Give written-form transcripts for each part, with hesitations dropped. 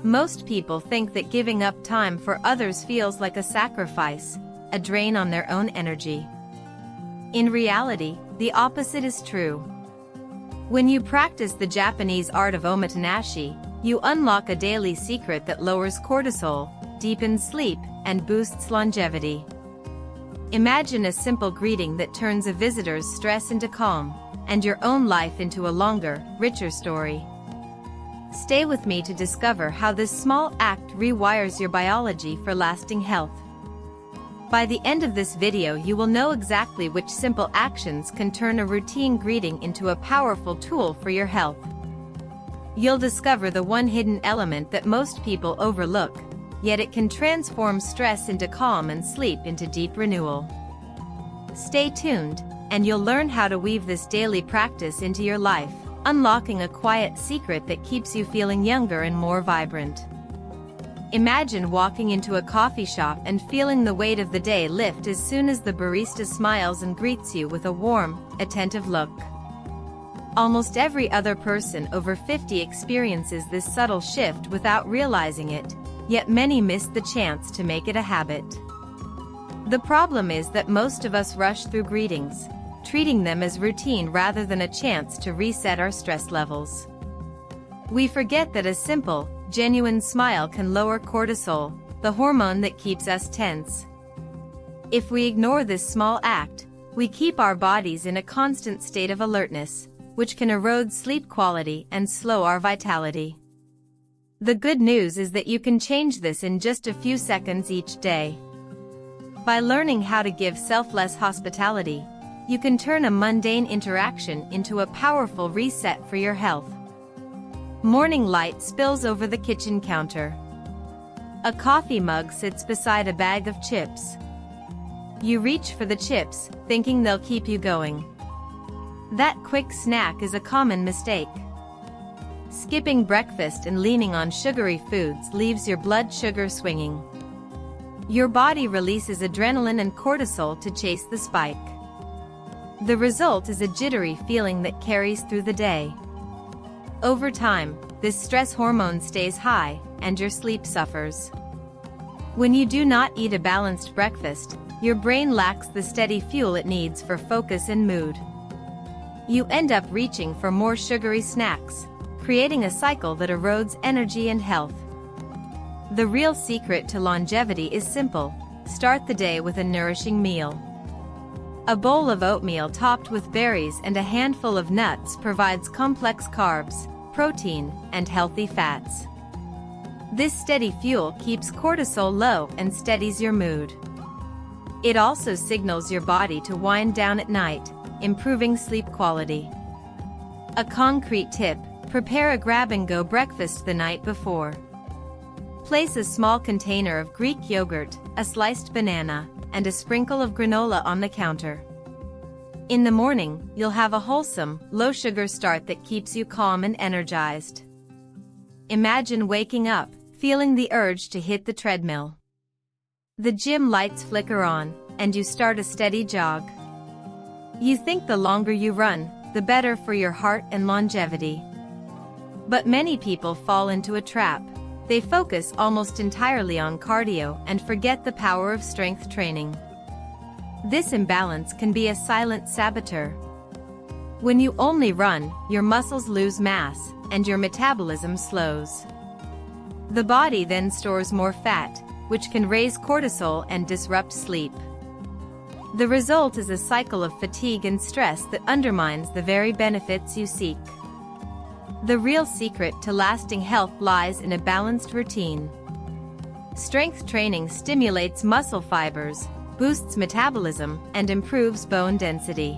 Most people think that giving up time for others feels like a sacrifice, a drain on their own energy. In reality, the opposite is true. When you practice the Japanese art of Omotenashi, you unlock a daily secret that lowers cortisol, deepens sleep, and boosts longevity. Imagine a simple greeting that turns a visitor's stress into calm, and your own life into a longer, richer story. Stay with me to discover how this small act rewires your biology for lasting health. By the end of this video, you will know exactly which simple actions can turn a routine greeting into a powerful tool for your health. You'll discover the one hidden element that most people overlook, yet it can transform stress into calm and sleep into deep renewal. Stay tuned, and you'll learn how to weave this daily practice into your life, unlocking a quiet secret that keeps you feeling younger and more vibrant. Imagine walking into a coffee shop and feeling the weight of the day lift as soon as the barista smiles and greets you with a warm, attentive look. Almost every other person over 50 experiences this subtle shift without realizing it, yet many miss the chance to make it a habit. The problem is that most of us rush through greetings, treating them as routine rather than a chance to reset our stress levels. We forget that a simple, genuine smile can lower cortisol, the hormone that keeps us tense. If we ignore this small act, we keep our bodies in a constant state of alertness, which can erode sleep quality and slow our vitality. The good news is that you can change this in just a few seconds each day. By learning how to give selfless hospitality, you can turn a mundane interaction into a powerful reset for your health. Morning light spills over the kitchen counter. A coffee mug sits beside a bag of chips. You reach for the chips, thinking they'll keep you going. That quick snack is a common mistake. Skipping breakfast and leaning on sugary foods leaves your blood sugar swinging. Your body releases adrenaline and cortisol to chase the spike. The result is a jittery feeling that carries through the day. Over time, this stress hormone stays high, and your sleep suffers. When you do not eat a balanced breakfast, your brain lacks the steady fuel it needs for focus and mood. You end up reaching for more sugary snacks, creating a cycle that erodes energy and health. The real secret to longevity is simple: start the day with a nourishing meal. A bowl of oatmeal topped with berries and a handful of nuts provides complex carbs, protein, and healthy fats. This steady fuel keeps cortisol low and steadies your mood. It also signals your body to wind down at night, improving sleep quality. A concrete tip: prepare a grab-and-go breakfast the night before. Place a small container of Greek yogurt, a sliced banana, and a sprinkle of granola on the counter. In the morning, you'll have a wholesome, low-sugar start that keeps you calm and energized. Imagine waking up, feeling the urge to hit the treadmill. The gym lights flicker on, and you start a steady jog. You think the longer you run, the better for your heart and longevity. But many people fall into a trap. They focus almost entirely on cardio and forget the power of strength training. This imbalance can be a silent saboteur. When you only run, your muscles lose mass, and your metabolism slows. The body then stores more fat, which can raise cortisol and disrupt sleep. The result is a cycle of fatigue and stress that undermines the very benefits you seek. The real secret to lasting health lies in a balanced routine. Strength training stimulates muscle fibers, boosts metabolism, and improves bone density.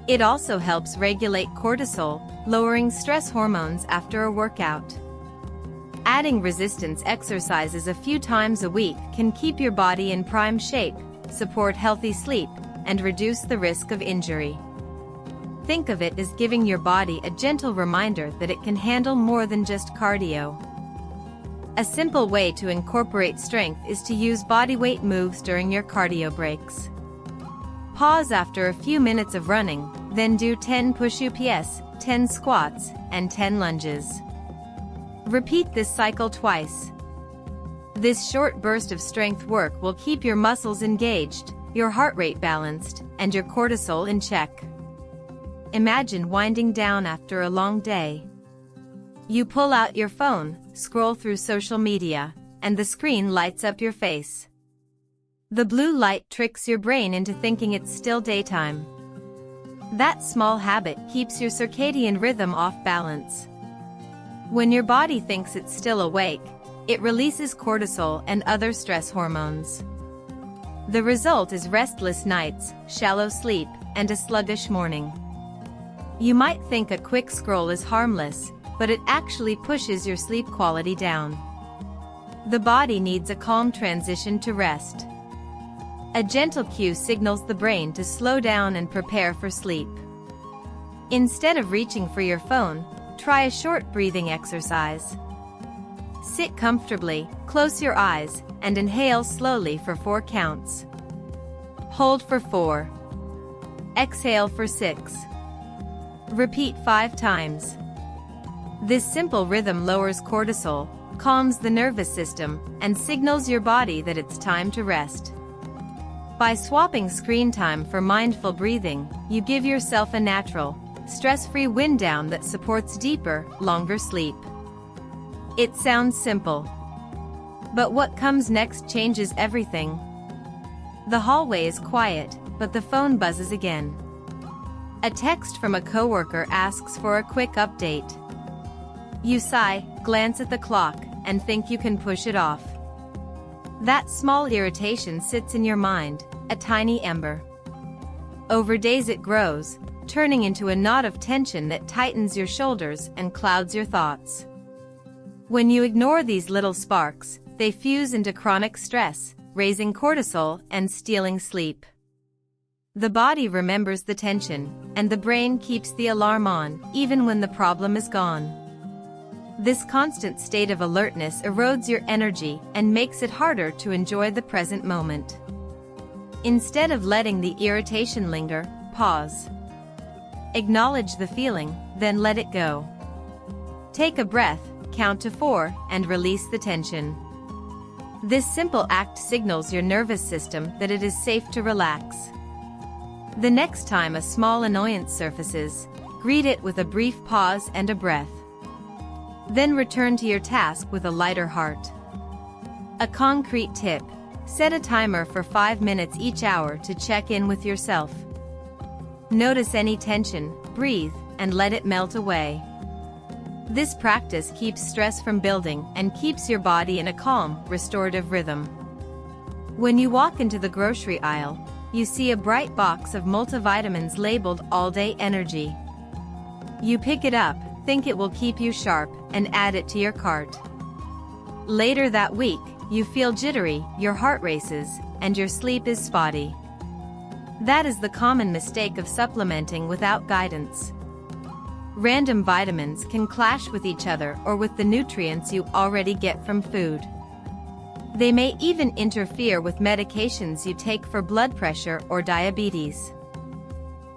It also helps regulate cortisol, lowering stress hormones after a workout. Adding resistance exercises a few times a week can keep your body in prime shape, support healthy sleep, and reduce the risk of injury. Think of it as giving your body a gentle reminder that it can handle more than just cardio. A simple way to incorporate strength is to use bodyweight moves during your cardio breaks. Pause after a few minutes of running, then do 10 push-ups, 10 squats, and 10 lunges. Repeat this cycle twice. This short burst of strength work will keep your muscles engaged, your heart rate balanced, and your cortisol in check. Imagine winding down after a long day. You pull out your phone, scroll through social media, and the screen lights up your face. The blue light tricks your brain into thinking it's still daytime. That small habit keeps your circadian rhythm off balance. When your body thinks it's still awake, it releases cortisol and other stress hormones. The result is restless nights, shallow sleep, and a sluggish morning. You might think a quick scroll is harmless, but it actually pushes your sleep quality down. The body needs a calm transition to rest. A gentle cue signals the brain to slow down and prepare for sleep. Instead of reaching for your phone, try a short breathing exercise. Sit comfortably, close your eyes, and inhale slowly for 4 counts. Hold for 4. Exhale for 6. Repeat 5 times. This simple rhythm lowers cortisol, calms the nervous system, and signals your body that it's time to rest. By swapping screen time for mindful breathing, you give yourself a natural, stress-free wind down that supports deeper, longer sleep. It sounds simple. But what comes next changes everything. The hallway is quiet, but the phone buzzes again. A text from a coworker asks for a quick update. You sigh, glance at the clock, and think you can push it off. That small irritation sits in your mind, a tiny ember. Over days it grows, turning into a knot of tension that tightens your shoulders and clouds your thoughts. When you ignore these little sparks, they fuse into chronic stress, raising cortisol and stealing sleep. The body remembers the tension, and the brain keeps the alarm on, even when the problem is gone. This constant state of alertness erodes your energy and makes it harder to enjoy the present moment. Instead of letting the irritation linger, pause. Acknowledge the feeling, then let it go. Take a breath, count to 4, and release the tension. This simple act signals your nervous system that it is safe to relax. The next time a small annoyance surfaces, greet it with a brief pause and a breath. Then return to your task with a lighter heart. A concrete tip: set a timer for 5 minutes each hour to check in with yourself. Notice any tension, breathe, and let it melt away. This practice keeps stress from building and keeps your body in a calm, restorative rhythm. When you walk into the grocery aisle, you see a bright box of multivitamins labeled All Day Energy. You pick it up, think it will keep you sharp, and add it to your cart. Later that week, you feel jittery, your heart races, and your sleep is spotty. That is the common mistake of supplementing without guidance. Random vitamins can clash with each other or with the nutrients you already get from food. They may even interfere with medications you take for blood pressure or diabetes.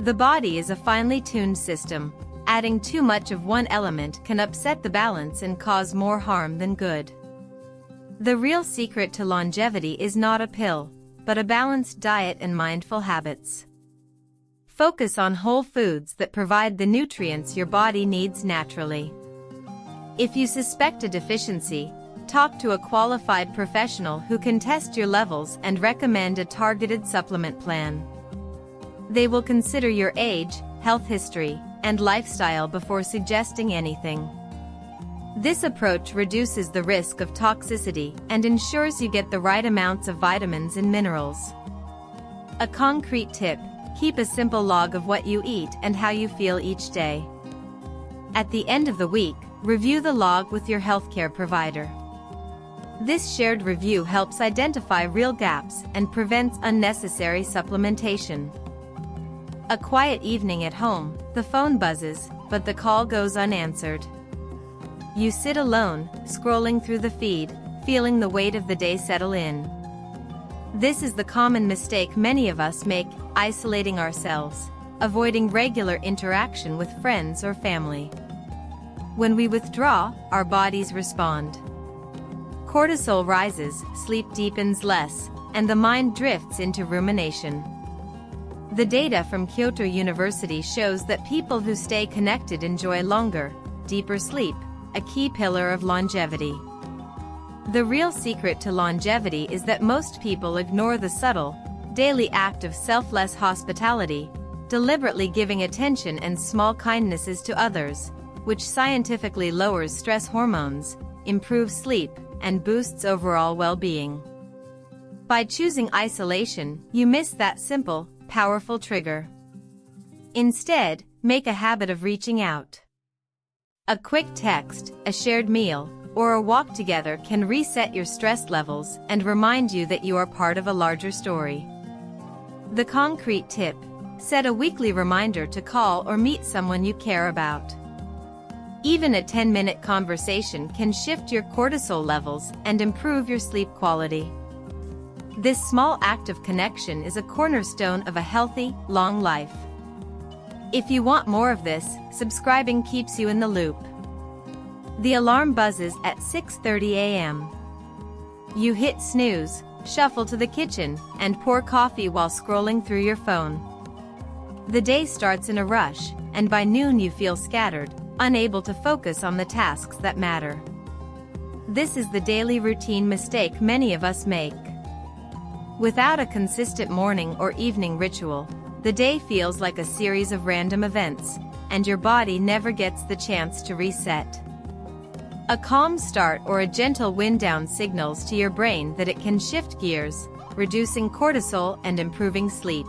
The body is a finely tuned system. Adding too much of one element can upset the balance and cause more harm than good. The real secret to longevity is not a pill, but a balanced diet and mindful habits. Focus on whole foods that provide the nutrients your body needs naturally. If you suspect a deficiency, talk to a qualified professional who can test your levels and recommend a targeted supplement plan. They will consider your age, health history, and lifestyle before suggesting anything. This approach reduces the risk of toxicity and ensures you get the right amounts of vitamins and minerals. A concrete tip: keep a simple log of what you eat and how you feel each day. At the end of the week, review the log with your healthcare provider. This shared review helps identify real gaps and prevents unnecessary supplementation. A quiet evening at home, the phone buzzes, but the call goes unanswered. You sit alone, scrolling through the feed, feeling the weight of the day settle in. This is the common mistake many of us make, isolating ourselves, avoiding regular interaction with friends or family. When we withdraw, our bodies respond. Cortisol rises, sleep deepens less, and the mind drifts into rumination. The data from Kyoto University shows that people who stay connected enjoy longer, deeper sleep, a key pillar of longevity. The real secret to longevity is that most people ignore the subtle, daily act of selfless hospitality, deliberately giving attention and small kindnesses to others, which scientifically lowers stress hormones, improves sleep, and boosts overall well-being. By choosing isolation, you miss that simple, powerful trigger. Instead, make a habit of reaching out. A quick text, a shared meal, or a walk together can reset your stress levels and remind you that you are part of a larger story. The concrete tip: set a weekly reminder to call or meet someone you care about. Even a 10-minute conversation can shift your cortisol levels and improve your sleep quality. This small act of connection is a cornerstone of a healthy, long life. If you want more of this, subscribing keeps you in the loop. The alarm buzzes at 6:30 a.m. You hit snooze, shuffle to the kitchen, and pour coffee while scrolling through your phone. The day starts in a rush, and by noon you feel scattered, unable to focus on the tasks that matter. This is the daily routine mistake many of us make. Without a consistent morning or evening ritual, the day feels like a series of random events, and your body never gets the chance to reset. A calm start or a gentle wind down signals to your brain that it can shift gears, reducing cortisol and improving sleep.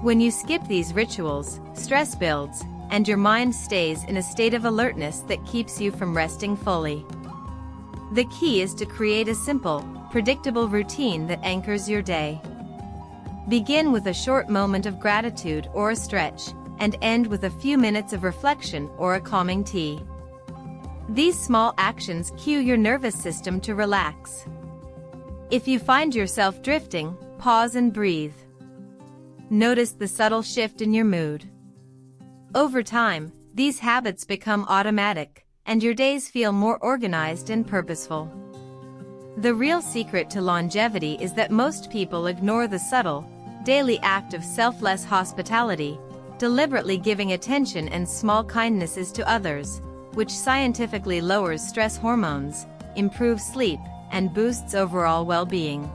When you skip these rituals, stress builds, and your mind stays in a state of alertness that keeps you from resting fully. The key is to create a simple, predictable routine that anchors your day. Begin with a short moment of gratitude or a stretch, and end with a few minutes of reflection or a calming tea. These small actions cue your nervous system to relax. If you find yourself drifting, pause and breathe. Notice the subtle shift in your mood. Over time, these habits become automatic, and your days feel more organized and purposeful. The real secret to longevity is that most people ignore the subtle, daily act of selfless hospitality, deliberately giving attention and small kindnesses to others, which scientifically lowers stress hormones, improves sleep, and boosts overall well-being.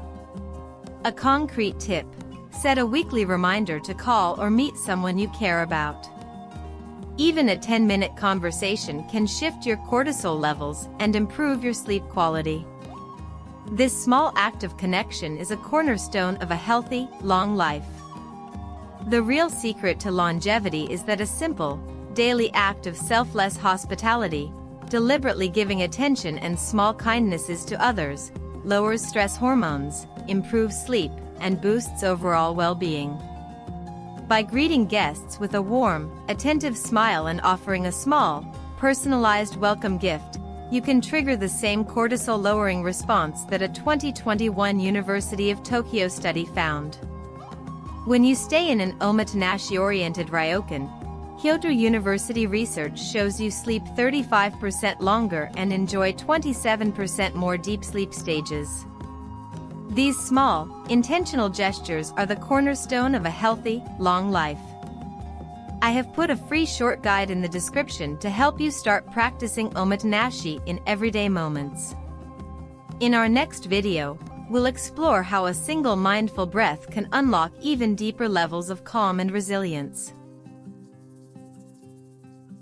A concrete tip: set a weekly reminder to call or meet someone you care about. Even a 10-minute conversation can shift your cortisol levels and improve your sleep quality. This small act of connection is a cornerstone of a healthy, long life. The real secret to longevity is that a simple, daily act of selfless hospitality, deliberately giving attention and small kindnesses to others, lowers stress hormones, improves sleep, and boosts overall well-being. By greeting guests with a warm, attentive smile and offering a small, personalized welcome gift, you can trigger the same cortisol-lowering response that a 2021 University of Tokyo study found. When you stay in an Omotenashi-oriented ryokan, Kyoto University research shows you sleep 35% longer and enjoy 27% more deep sleep stages. These small, intentional gestures are the cornerstone of a healthy, long life. I have put a free short guide in the description to help you start practicing Omotenashi in everyday moments. In our next video, we'll explore how a single mindful breath can unlock even deeper levels of calm and resilience.